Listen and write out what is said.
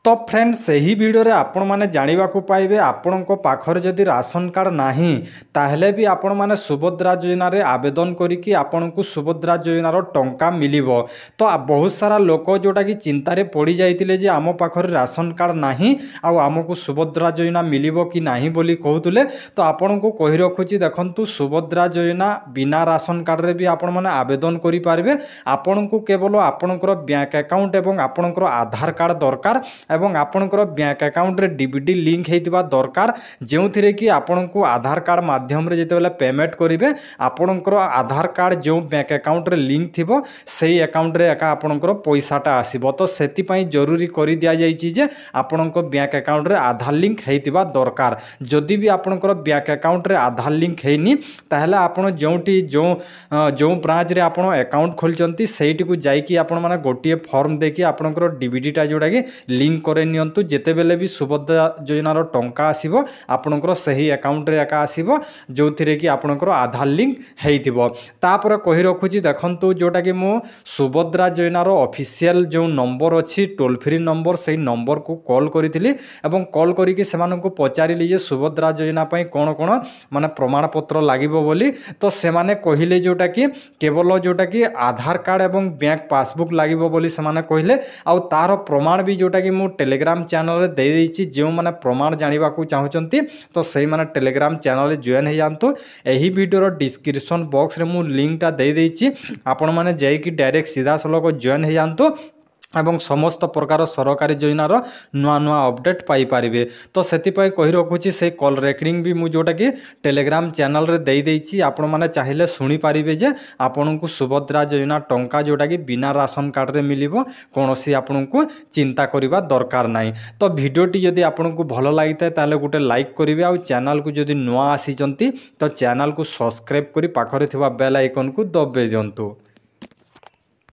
तो फ्रेंड्स सही वीडियो रे आपण माने जानिबा को पाइबे आपणको पाखरे जदि राशन कार्ड नाही ताहले भी आपण माने सुभद्रा योजना रे आवेदन करिकि आपणको सुभद्रा योजना रो टंका मिलिबो। तो बहुत सारा लोक जोटा कि चिंता रे पड़ी जाइतिले जे आम पाखरे राशन कार्ड नाही आ आमको सुभद्रा योजना मिलिबो कि नाही बोली कहउतले। तो आपणको कहि रखुची देखंतु सुभद्रा योजना बिना राशन कार्ड रे भी आपण माने आवेदन करि पारबे। आपणको केवल आपणकर बैंक अकाउंट एवं आपणकर आधार कार्ड दरकार एवं आपणकर बैंक अकाउंट रे डीबीडी लिंक हेतिबा दरकार जो थिरे कि आपणको आधार कार्ड माध्यम रे जेतेबेले पेमेंट करिवे आपणकर आधार कार्ड जो बैंक अकाउंट रे लिंक थिबो सेही अकाउंट रे एका आपणकर पैसाटा आसीबो। तो सेति पई जरूरी करि दिया जायछि जे आपणको बैंक अकाउंट रे आधार लिंक हेतिबा दरकार। जदि भी आपणकर बैंक अकाउंट रे आधार लिंक हेनी ताहले आपण जोंटी जो ब्रांच रे आपण अकाउंट खोलचंती सेहिटी को जाईकि आपण माने गोटिए फॉर्म देकी आपणकर डीबीडीटा जोडा कि लिंक करे नियंतु जेतेबेले भी सुभद्रा योजनार टंका आसीबो आपणकर सही अकाउंट रे एका आसीबो जो थिरे कि आपणकर आधार लिंक हेइथिबो। तापर कहि रखुची देखंतु जोटा कि मो सुभद्रा योजनार ऑफिशियल जो नंबर अछि टोल फ्री नंबर सेही नंबर को कॉल करिथिली एवं कॉल करिकि सेमानंकु पचारिली जे सुभद्रा योजना पई कोन कोन माने प्रमाण पत्र लागिबो बोली। तो सेमाने कहिले जोटा कि केवल जोटा कि आधार कार्ड एवं बैंक पासबुक लागिबो बोली सेमाने कहिले आ तार प्रमाण भी जोटा कि मु टेलीग्राम चैनल रे दे देछि जो माने प्रमाण जानिबा को चाहउचंती तो सही माने टेलीग्राम चैनल रे जॉइन हे जानतो। एही वीडियो रो डिस्क्रिप्शन बॉक्स रे मु लिंक टा दे देछि आपण माने जाई कि डायरेक्ट सीधा सलको जॉइन हे जानतो एवं समस्त प्रकार सरकारी योजनार नुआ नुआ अपडेट पाई पारिबे। तो सेतिपय कहि रखुची से कॉल रेकर्डिंग भी मु जोटा कि टेलीग्राम चैनल रे दे देछि आपण माने चाहिले सुनी पारिबे जे आपनकु सुभद्रा योजना टंका जोटा कि बिना राशन कार्ड रे मिलिबो कोनोसी आपनकु चिंता करिबा दरकार नाही। तो वीडियोटी जदि आपनकु भलो लागिता ताले गुटे लाइक करिवे आ चैनल को जदि नुआ आसीचंती तो चैनल को सब्सक्राइब करी पाखरे थिबा बेल आइकन को दबे दियंतु।